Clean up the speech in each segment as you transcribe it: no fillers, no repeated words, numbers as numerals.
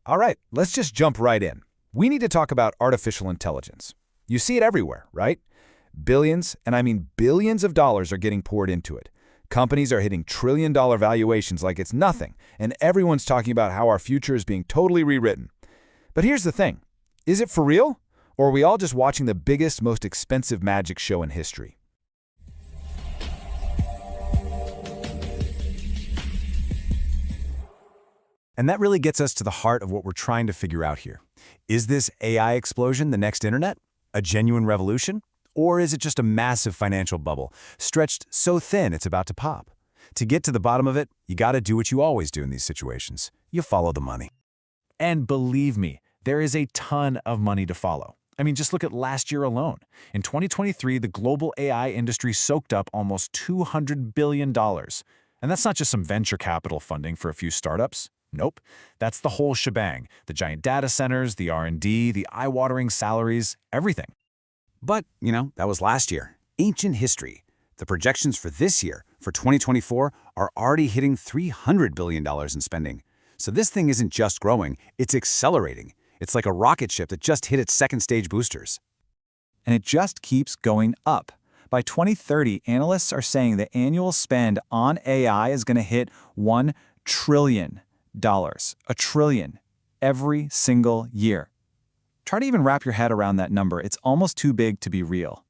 All right, let's just jump right in. We need to talk about artificial intelligence. You see it everywhere, right? Billions, and I mean billions of dollars are getting poured into it. Companies are hitting trillion-dollar valuations like it's nothing, and everyone's talking about how our future is being totally rewritten. But here's the thing. Is it for real? Or are we all just watching the biggest, most expensive magic show in history? And that really gets us to the heart of what we're trying to figure out here. Is this AI explosion the next internet? A genuine revolution? Or is it just a massive financial bubble, stretched so thin it's about to pop? To get to the bottom of it, you gotta do what you always do in these situations. You follow the money. And believe me, there is a ton of money to follow. I mean, just look at last year alone. In 2023, the global AI industry soaked up almost $200 billion. And that's not just some venture capital funding for a few startups. Nope, that's the whole shebang. The giant data centers, the R&D, the eye-watering salaries, everything. But, that was last year. Ancient history. The projections for this year, for 2024, are already hitting $300 billion in spending. So this thing isn't just growing, it's accelerating. It's like a rocket ship that just hit its second stage boosters. And it just keeps going up. By 2030, analysts are saying the annual spend on AI is going to hit $1 trillion. A trillion. Every single year. Try to even wrap your head around that number. It's almost too big to be real.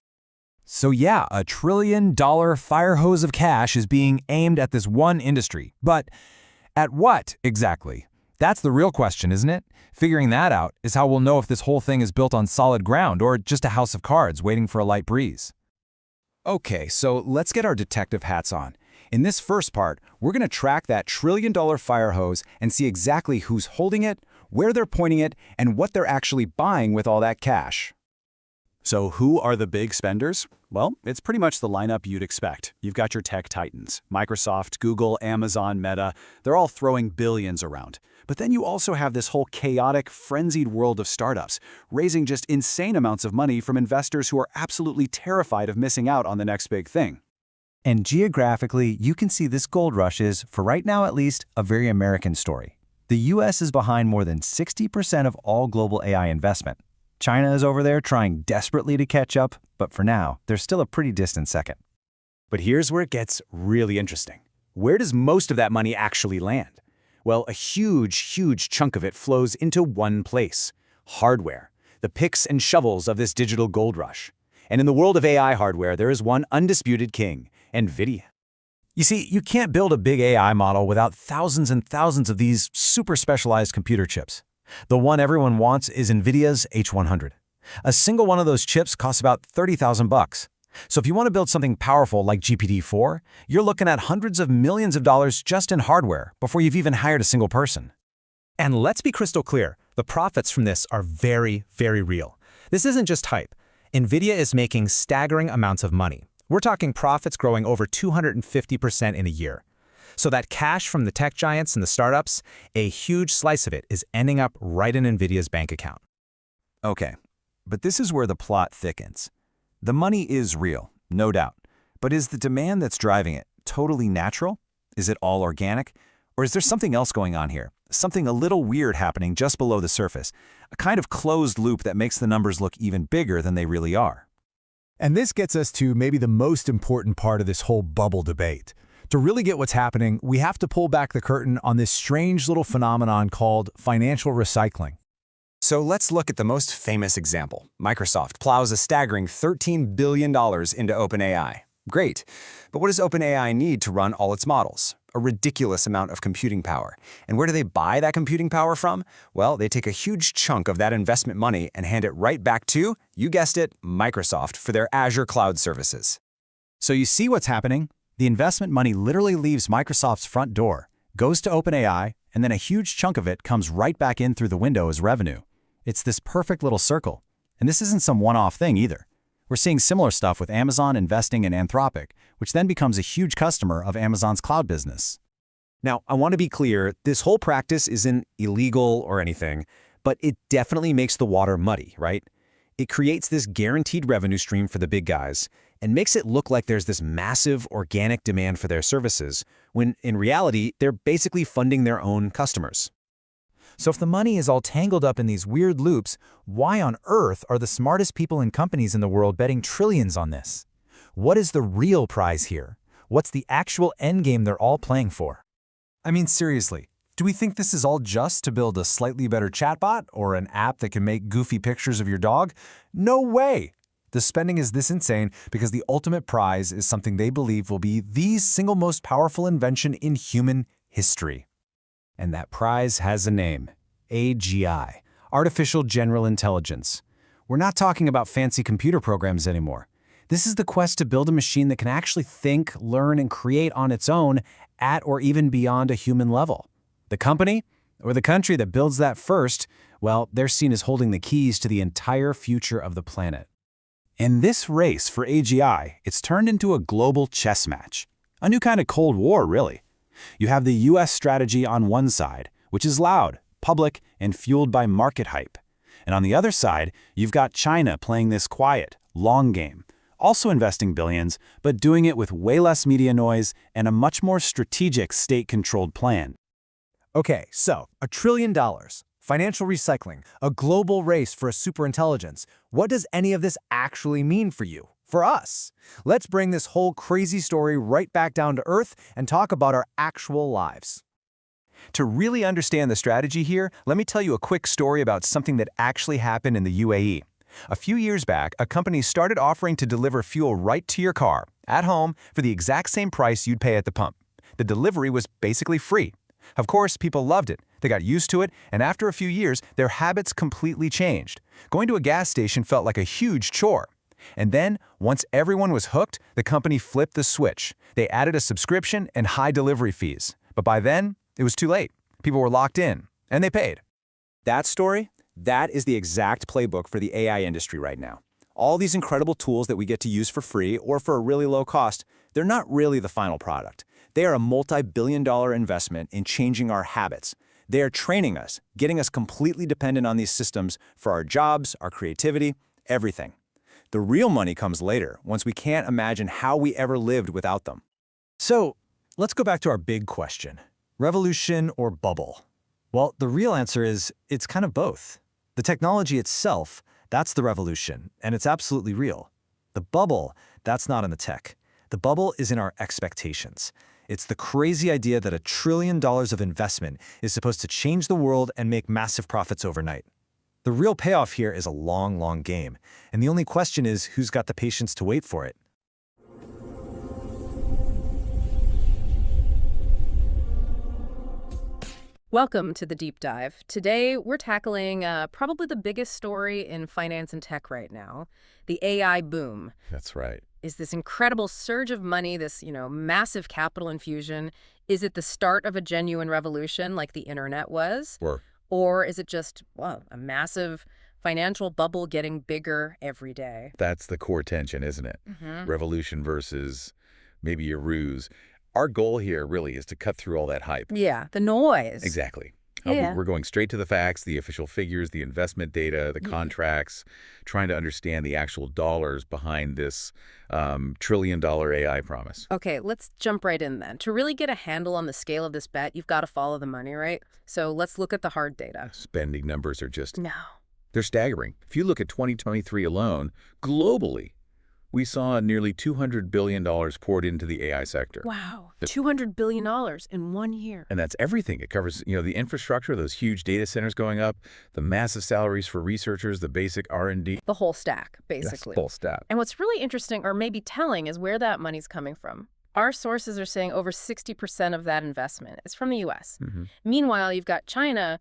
So yeah, $1 trillion fire hose of cash is being aimed at this one industry. But at what exactly? That's the real question, isn't it? Figuring that out is how we'll know if this whole thing is built on solid ground or just a house of cards waiting for a light breeze. Okay, so let's get our detective hats on. In this first part, we're going to track that $1 trillion fire hose and see exactly who's holding it, where they're pointing it, and what they're actually buying with all that cash. So who are the big spenders? Well, it's pretty much the lineup you'd expect. You've got your tech titans, Microsoft, Google, Amazon, Meta. They're all throwing billions around. But then you also have this whole chaotic, frenzied world of startups, raising just insane amounts of money from investors who are absolutely terrified of missing out on the next big thing. And geographically, you can see this gold rush is, for right now at least, a very American story. The US is behind more than 60% of all global AI investment. China is over there trying desperately to catch up, but for now, they're still a pretty distant second. But here's where it gets really interesting. Where does most of that money actually land? Well, a huge chunk of it flows into one place: hardware, the picks and shovels of this digital gold rush. And in the world of AI hardware, there is one undisputed king: Nvidia. You see, you can't build a big AI model without thousands and thousands of these super specialized computer chips. The one everyone wants is Nvidia's H100. A single one of those chips costs about $30,000. So if you want to build something powerful like GPT-4, you're looking at hundreds of millions of dollars just in hardware before you've even hired a single person. And let's be crystal clear, the profits from this are very, very real. This isn't just hype. Nvidia is making staggering amounts of money. We're talking profits growing over 250% in a year. So that cash from the tech giants and the startups, a huge slice of it is ending up right in Nvidia's bank account. Okay, but this is where the plot thickens. The money is real, no doubt. But is the demand that's driving it totally natural? Is it all organic? Or is there something else going on here? Something a little weird happening just below the surface? A kind of closed loop that makes the numbers look even bigger than they really are. And this gets us to maybe the most important part of this whole bubble debate. To really get what's happening, we have to pull back the curtain on this strange little phenomenon called financial recycling. So let's look at the most famous example. Microsoft plows a staggering $13 billion into OpenAI. Great, but what does OpenAI need to run all its models? A ridiculous amount of computing power. And where do they buy that computing power from? Well, they take a huge chunk of that investment money and hand it right back to, you guessed it, Microsoft for their Azure cloud services. So you see what's happening? The investment money literally leaves Microsoft's front door, goes to OpenAI, and then a huge chunk of it comes right back in through the window as revenue. It's this perfect little circle. And this isn't some one-off thing either. We're seeing similar stuff with Amazon investing in Anthropic, which then becomes a huge customer of Amazon's cloud business. Now, I want to be clear, this whole practice isn't illegal or anything, but it definitely makes the water muddy, right? It creates this guaranteed revenue stream for the big guys and makes it look like there's this massive organic demand for their services, when in reality, they're basically funding their own customers. So if the money is all tangled up in these weird loops, why on earth are the smartest people and companies in the world betting trillions on this? What is the real prize here? What's the actual endgame they're all playing for? I mean, seriously, do we think this is all just to build a slightly better chatbot or an app that can make goofy pictures of your dog? No way! The spending is this insane because the ultimate prize is something they believe will be the single most powerful invention in human history. And that prize has a name: AGI, Artificial General Intelligence. We're not talking about fancy computer programs anymore. This is the quest to build a machine that can actually think, learn, and create on its own at or even beyond a human level. The company, or the country that builds that first, well, they're seen as holding the keys to the entire future of the planet. In this race for AGI, it's turned into a global chess match. A new kind of Cold War, really. You have the US strategy on one side, which is loud, public, and fueled by market hype. And on the other side, you've got China playing this quiet, long game, also investing billions, but doing it with way less media noise and a much more strategic state-controlled plan. Okay, so $1 trillion, financial recycling, a global race for a superintelligence. What does any of this actually mean for you? For us? Let's bring this whole crazy story right back down to earth and talk about our actual lives. To really understand the strategy here, let me tell you a quick story about something that actually happened in the UAE. A few years back, a company started offering to deliver fuel right to your car, at home, for the exact same price you'd pay at the pump. The delivery was basically free. Of course, people loved it. They got used to it, and after a few years, their habits completely changed. Going to a gas station felt like a huge chore. And then, once everyone was hooked, the company flipped the switch. They added a subscription and high delivery fees. But by then, it was too late. People were locked in, and they paid. That story? That is the exact playbook for the AI industry right now. All these incredible tools that we get to use for free or for a really low cost, they're not really the final product. They are a multi-billion-dollar investment in changing our habits. They are training us, getting us completely dependent on these systems for our jobs, our creativity, everything. The real money comes later, once we can't imagine how we ever lived without them. So, let's go back to our big question. Revolution or bubble? Well, the real answer is it's kind of both. The technology itself, that's the revolution, and it's absolutely real. The bubble, that's not in the tech. The bubble is in our expectations. It's the crazy idea that $1 trillion of investment is supposed to change the world and make massive profits overnight. The real payoff here is a long, long game, and the only question is who's got the patience to wait for it. Welcome to the Deep Dive. Today, we're tackling probably the biggest story in finance and tech right now, the AI boom. That's right. Is this incredible surge of money, this, massive capital infusion, is it the start of a genuine revolution like the internet was? Or is it just, a massive financial bubble getting bigger every day? That's the core tension, isn't it? Revolution versus maybe a ruse. Our goal here really is to cut through all that hype. Yeah, the noise. Exactly. Yeah. We're going straight to the facts, the official figures, the investment data, the contracts, trying to understand the actual dollars behind this $1 trillion AI promise. Okay, let's jump right in then. To really get a handle on the scale of this bet, you've got to follow the money, right? So let's look at the hard data. Spending numbers are just... No. They're staggering. If you look at 2023 alone, globally, we saw nearly $200 billion poured into the AI sector. Wow, $200 billion in 1 year. And that's everything. It covers, the infrastructure, those huge data centers going up, the massive salaries for researchers, the basic R&D. The whole stack, basically. Yes, full stack. And what's really interesting, or maybe telling, is where that money's coming from. Our sources are saying over 60% of that investment is from the U.S. Meanwhile, you've got China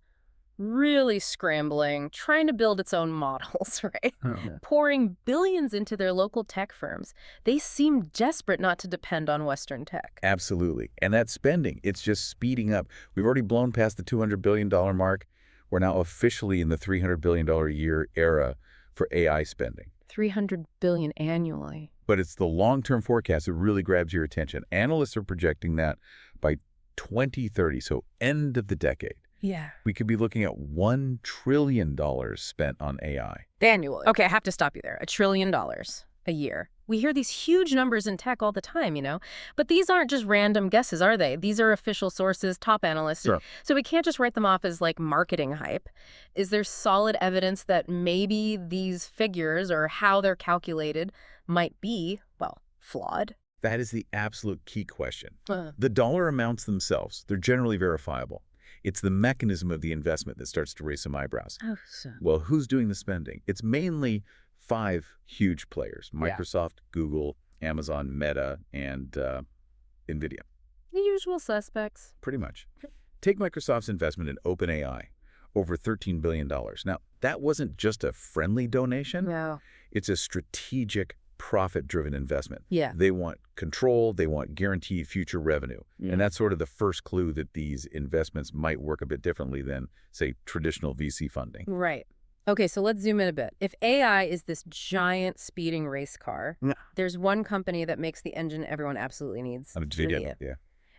really scrambling, trying to build its own models, right? Pouring billions into their local tech firms. They seem desperate not to depend on Western tech. Absolutely. And that spending, it's just speeding up. We've already blown past the $200 billion mark. We're now officially in the $300 billion a year era for AI spending. $300 billion annually. But it's the long-term forecast that really grabs your attention. Analysts are projecting that by 2030, so end of the decade. Yeah. We could be looking at $1 trillion spent on AI. Annually. Okay, I have to stop you there. $1 trillion a year. We hear these huge numbers in tech all the time, But these aren't just random guesses, are they? These are official sources, top analysts. Sure. So we can't just write them off as like marketing hype. Is there solid evidence that maybe these figures or how they're calculated might be, well, flawed? That is the absolute key question. The dollar amounts themselves, they're generally verifiable. It's the mechanism of the investment that starts to raise some eyebrows. Oh, so. Well, who's doing the spending? It's mainly 5 huge players: Microsoft, Google, Amazon, Meta, and Nvidia. The usual suspects. Pretty much. Take Microsoft's investment in OpenAI, over $13 billion. Now, that wasn't just a friendly donation. No. It's a strategic, profit-driven investment. Yeah. They want control, they want guaranteed future revenue. And that's sort of the first clue that these investments might work a bit differently than, say, traditional VC funding. Right. Okay, so let's zoom in a bit. If AI is this giant speeding race car, there's one company that makes the engine everyone absolutely needs. Nvidia. Yeah.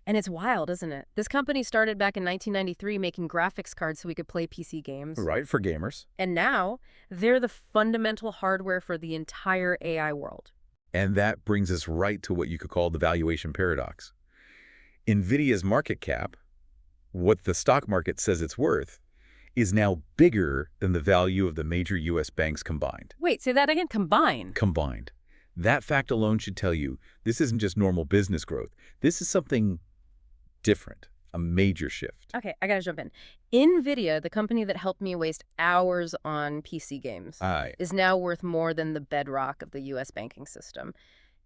And it's wild, isn't it? This company started back in 1993 making graphics cards so we could play PC games. Right, for gamers. And now, they're the fundamental hardware for the entire AI world. And that brings us right to what you could call the valuation paradox. Nvidia's market cap, what the stock market says it's worth, is now bigger than the value of the major U.S. banks combined. Wait, say that again, combined. Combined. That fact alone should tell you this isn't just normal business growth. This is something different, a major shift. Okay, I gotta jump in. Nvidia, the company that helped me waste hours on PC games, is now worth more than the bedrock of the U.S. banking system.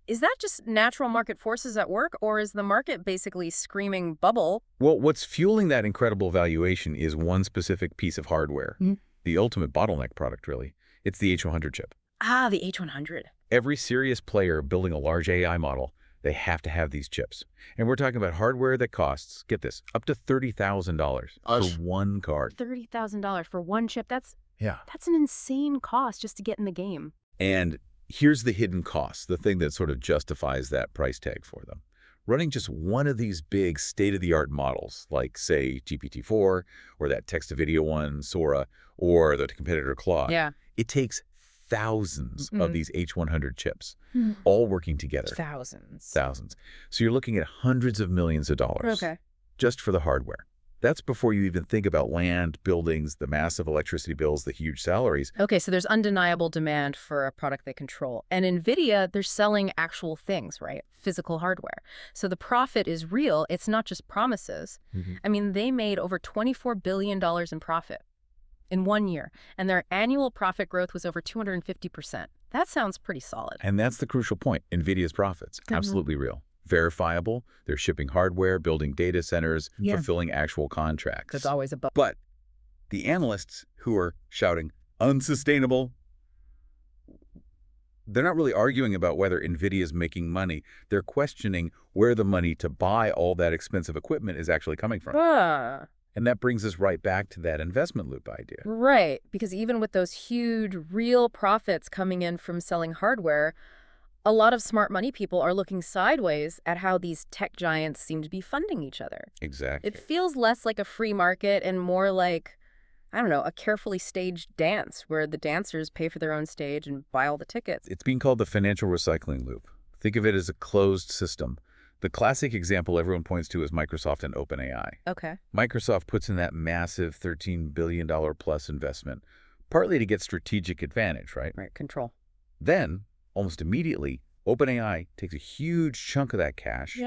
Is that just natural market forces at work, or is the market basically screaming bubble? Well, what's fueling that incredible valuation is one specific piece of hardware. The ultimate bottleneck product, really. It's the H100 chip. Ah, the H100. Every serious player building a large AI model, they have to have these chips. And we're talking about hardware that costs, get this, up to $30,000 for one card. $30,000 for one chip. That's an insane cost just to get in the game. And here's the hidden cost, the thing that sort of justifies that price tag for them. Running just one of these big state-of-the-art models, like, say, GPT-4, or that text-to-video one, Sora, or the competitor Claude, it takes thousands of these H100 chips, all working together. Thousands. Thousands. So you're looking at hundreds of millions of dollars just for the hardware. That's before you even think about land, buildings, the massive electricity bills, the huge salaries. Okay, so there's undeniable demand for a product they control. And Nvidia, they're selling actual things, right? Physical hardware. So the profit is real. It's not just promises. I mean, they made over $24 billion in profit in 1 year, and their annual profit growth was over 250%. That sounds pretty solid. And that's the crucial point. Nvidia's profits, absolutely real. Verifiable. They're shipping hardware, building data centers, fulfilling actual contracts. That's always a But the analysts who are shouting, unsustainable, they're not really arguing about whether Nvidia is making money. They're questioning where the money to buy all that expensive equipment is actually coming from. And that brings us right back to that investment loop idea. Right, because even with those huge real profits coming in from selling hardware, a lot of smart money people are looking sideways at how these tech giants seem to be funding each other. Exactly. It feels less like a free market and more like, I don't know, a carefully staged dance where the dancers pay for their own stage and buy all the tickets. It's being called the financial recycling loop. Think of it as a closed system. The classic example everyone points to is Microsoft and OpenAI. Okay. Microsoft puts in that massive $13 billion plus investment, partly to get strategic advantage, right? Right, control. Then, almost immediately, OpenAI takes a huge chunk of that cash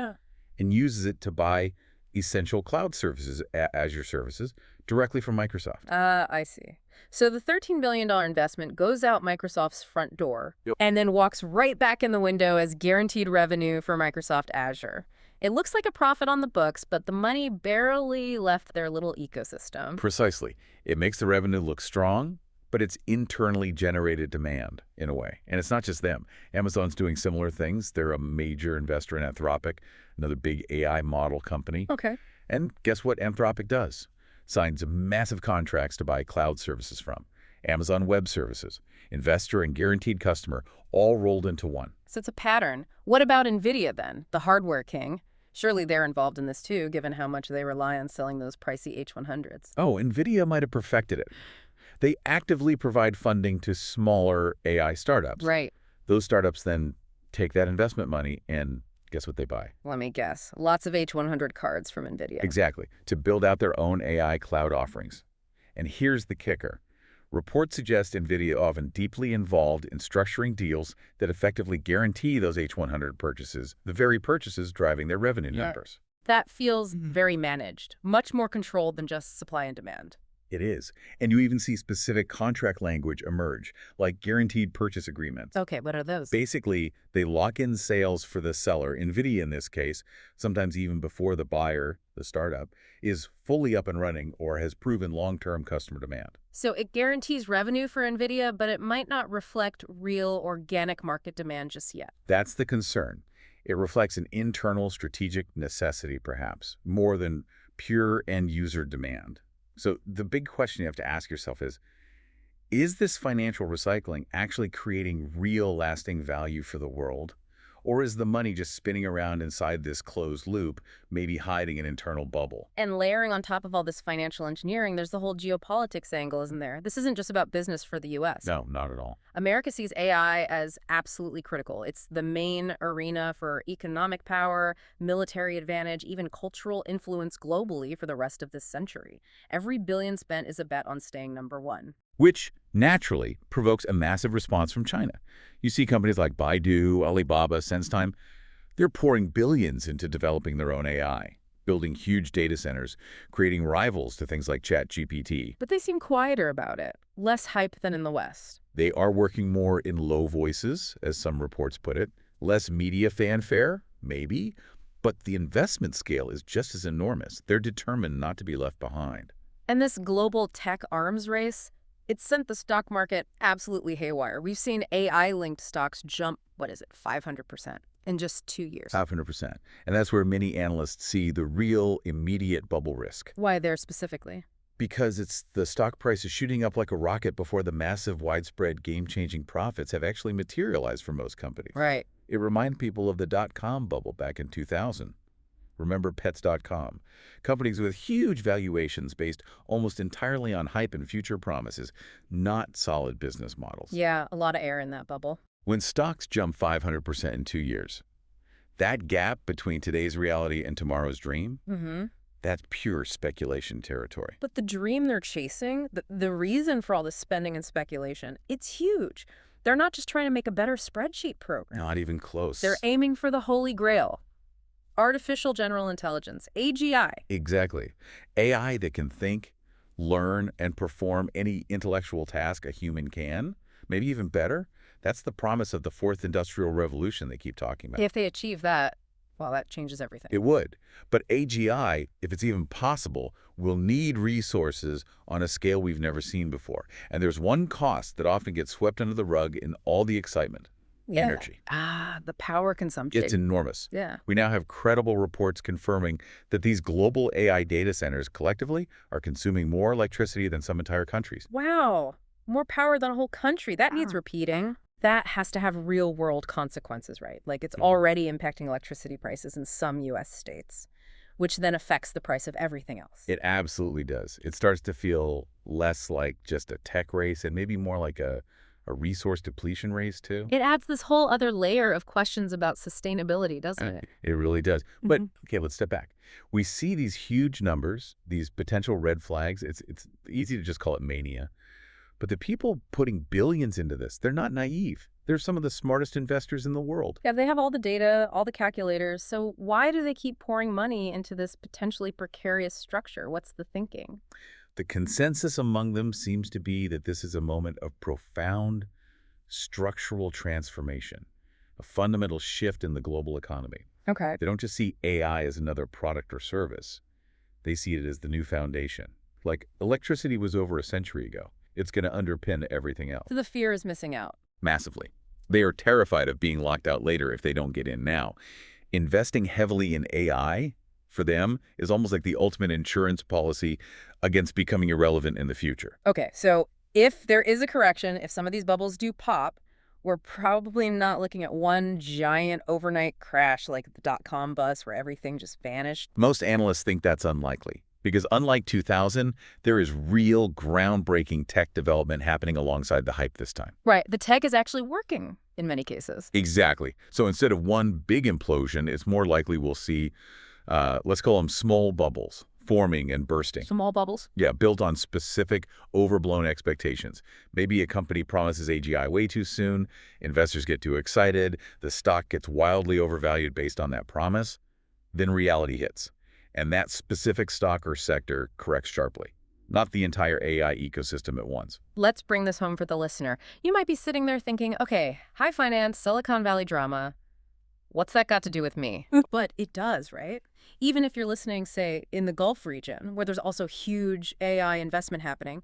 and uses it to buy essential cloud services, Azure services, directly from Microsoft. I see. So the $13 billion investment goes out Microsoft's front door and then walks right back in the window as guaranteed revenue for Microsoft Azure. It looks like a profit on the books, but the money barely left their little ecosystem. Precisely. It makes the revenue look strong, but it's internally generated demand in a way. And it's not just them. Amazon's doing similar things. They're a major investor in Anthropic, another big AI model company. Okay. And guess what Anthropic does? Signs massive contracts to buy cloud services from. Amazon Web Services, investor and guaranteed customer, all rolled into one. So it's a pattern. What about Nvidia then, the hardware king? Surely they're involved in this too, given how much they rely on selling those pricey H100s. Oh, Nvidia might have perfected it. They actively provide funding to smaller AI startups. Right. Those startups then take that investment money and guess what they buy? Let me guess. Lots of H100 cards from Nvidia. Exactly, to build out their own AI cloud offerings. And here's the kicker. Reports suggest Nvidia often deeply involved in structuring deals that effectively guarantee those H100 purchases, the very purchases driving their revenue numbers. That feels very managed, much more controlled than just supply and demand. It is. And you even see specific contract language emerge, like guaranteed purchase agreements. Okay, what are those? Basically, they lock in sales for the seller, Nvidia in this case, sometimes even before the buyer, the startup, is fully up and running or has proven long-term customer demand. So it guarantees revenue for Nvidia, but it might not reflect real organic market demand just yet. That's the concern. It reflects an internal strategic necessity, perhaps, more than pure end-user demand. So the big question you have to ask yourself is this financial recycling actually creating real lasting value for the world? Or is the money just spinning around inside this closed loop, maybe hiding an internal bubble? And layering on top of all this financial engineering, there's the whole geopolitics angle, isn't there? This isn't just about business for the U.S. No, not at all. America sees AI as absolutely critical. It's the main arena for economic power, military advantage, even cultural influence globally for the rest of this century. Every billion spent is a bet on staying #1. Which naturally provokes a massive response from China. You see companies like Baidu, Alibaba, SenseTime, they're pouring billions into developing their own AI, building huge data centers, creating rivals to things like ChatGPT. But they seem quieter about it, less hype than in the West. They are working more in low voices, as some reports put it, less media fanfare, maybe, but the investment scale is just as enormous. They're determined not to be left behind. And this global tech arms race, it's sent the stock market absolutely haywire. We've seen AI-linked stocks jump, 500% in just 2 years. 500%. And that's where many analysts see the real immediate bubble risk. Why there specifically? Because the stock price is shooting up like a rocket before the massive, widespread, game-changing profits have actually materialized for most companies. Right. It reminds people of the dot-com bubble back in 2000. Remember Pets.com? Companies with huge valuations based almost entirely on hype and future promises, not solid business models. Yeah, a lot of air in that bubble. When stocks jump 500% in 2 years, that gap between today's reality and tomorrow's dream, that's pure speculation territory. But the dream they're chasing, the reason for all this spending and speculation, it's huge. They're not just trying to make a better spreadsheet program. Not even close. They're aiming for the holy grail. Artificial general intelligence, AGI. Exactly. AI that can think, learn, and perform any intellectual task a human can, maybe even better. That's the promise of the fourth industrial revolution they keep talking about. If they achieve that, well, that changes everything. It would. But AGI, if it's even possible, will need resources on a scale we've never seen before. And there's one cost that often gets swept under the rug in all the excitement. Yeah. Energy. The power consumption. It's enormous. Yeah. We now have credible reports confirming that these global AI data centers collectively are consuming more electricity than some entire countries. Wow. More power than a whole country. That needs repeating. That has to have real-world consequences, right? Like it's already impacting electricity prices in some U.S. states, which then affects the price of everything else. It absolutely does. It starts to feel less like just a tech race and maybe more like a resource depletion race, too. It adds this whole other layer of questions about sustainability, doesn't it? It really does. But, okay, let's step back. We see these huge numbers, these potential red flags. It's easy to just call it mania. But the people putting billions into this, they're not naive. They're some of the smartest investors in the world. Yeah, they have all the data, all the calculators. So why do they keep pouring money into this potentially precarious structure? What's the thinking? The consensus among them seems to be that this is a moment of profound structural transformation, a fundamental shift in the global economy. Okay. They don't just see AI as another product or service. They see it as the new foundation. Like electricity was over a century ago. It's going to underpin everything else. So the fear is missing out. Massively. They are terrified of being locked out later if they don't get in now. Investing heavily in AI, for them, is almost like the ultimate insurance policy against becoming irrelevant in the future. Okay, so if there is a correction, if some of these bubbles do pop, we're probably not looking at one giant overnight crash like the dot-com bust where everything just vanished. Most analysts think that's unlikely. Because unlike 2000, there is real groundbreaking tech development happening alongside the hype this time. Right. The tech is actually working in many cases. Exactly. So instead of one big implosion, it's more likely we'll see, let's call them small bubbles, forming and bursting. Small bubbles? Yeah, built on specific, overblown expectations. Maybe a company promises AGI way too soon, investors get too excited, the stock gets wildly overvalued based on that promise, then reality hits. And that specific stock or sector corrects sharply, not the entire AI ecosystem at once. Let's bring this home for the listener. You might be sitting there thinking, okay, high finance, Silicon Valley drama, what's that got to do with me? But it does, right? Even if you're listening, say, in the Gulf region, where there's also huge AI investment happening,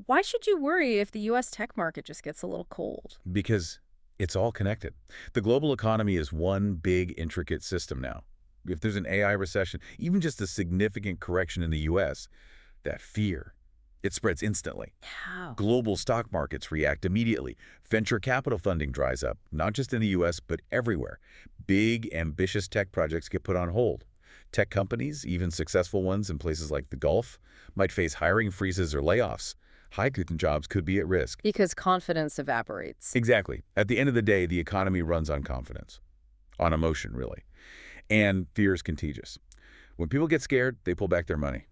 why should you worry if the U.S. tech market just gets a little cold? Because it's all connected. The global economy is one big, intricate system now. If there's an AI recession, even just a significant correction in the U.S., that fear, it spreads instantly. How? Global stock markets react immediately. Venture capital funding dries up, not just in the U.S., but everywhere. Big, ambitious tech projects get put on hold. Tech companies, even successful ones in places like the Gulf, might face hiring freezes or layoffs. High-paying jobs could be at risk. Because confidence evaporates. Exactly. At the end of the day, the economy runs on confidence. On emotion, really. And fear is contagious. When people get scared, they pull back their money.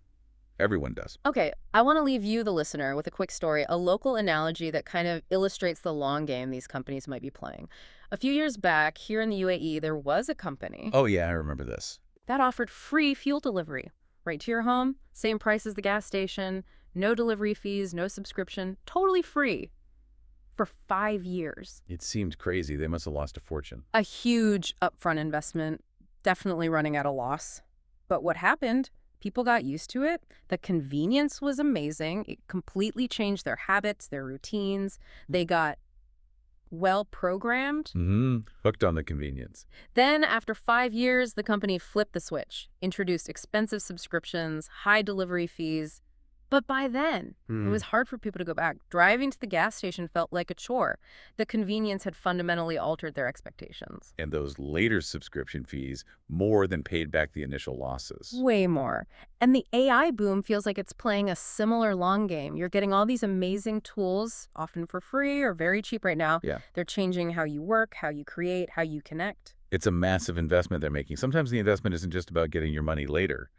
Everyone does. Okay, I want to leave you, the listener, with a quick story, a local analogy that kind of illustrates the long game these companies might be playing. A few years back, here in the UAE, there was a company Oh, yeah, I remember this. that offered free fuel delivery right to your home, same price as the gas station, no delivery fees, no subscription, totally free for 5 years. It seemed crazy. They must have lost a fortune. A huge upfront investment, definitely running at a loss. But what happened? People got used to it. The convenience was amazing. It completely changed their habits, their routines. They got well-programmed. Hooked on the convenience. Then, after 5 years, the company flipped the switch, introduced expensive subscriptions, high delivery fees. But by then, it was hard for people to go back. Driving to the gas station felt like a chore. The convenience had fundamentally altered their expectations. And those later subscription fees more than paid back the initial losses. Way more. And the AI boom feels like it's playing a similar long game. You're getting all these amazing tools, often for free or very cheap right now. Yeah. They're changing how you work, how you create, how you connect. It's a massive investment they're making. Sometimes the investment isn't just about getting your money later.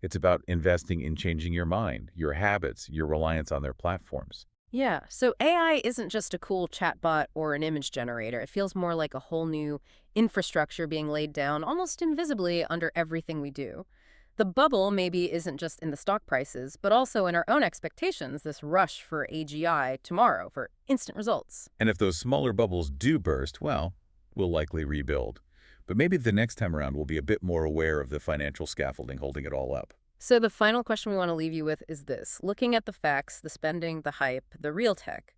It's about investing in changing your mind, your habits, your reliance on their platforms. Yeah, so AI isn't just a cool chatbot or an image generator. It feels more like a whole new infrastructure being laid down almost invisibly under everything we do. The bubble maybe isn't just in the stock prices, but also in our own expectations, this rush for AGI tomorrow, for instant results. And if those smaller bubbles do burst, well, we'll likely rebuild. But maybe the next time around we'll be a bit more aware of the financial scaffolding holding it all up. So the final question we want to leave you with is this. Looking at the facts, the spending, the hype, the real tech,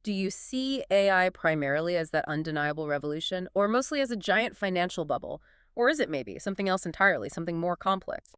do you see AI primarily as that undeniable revolution, or mostly as a giant financial bubble? Or is it maybe something else entirely, something more complex?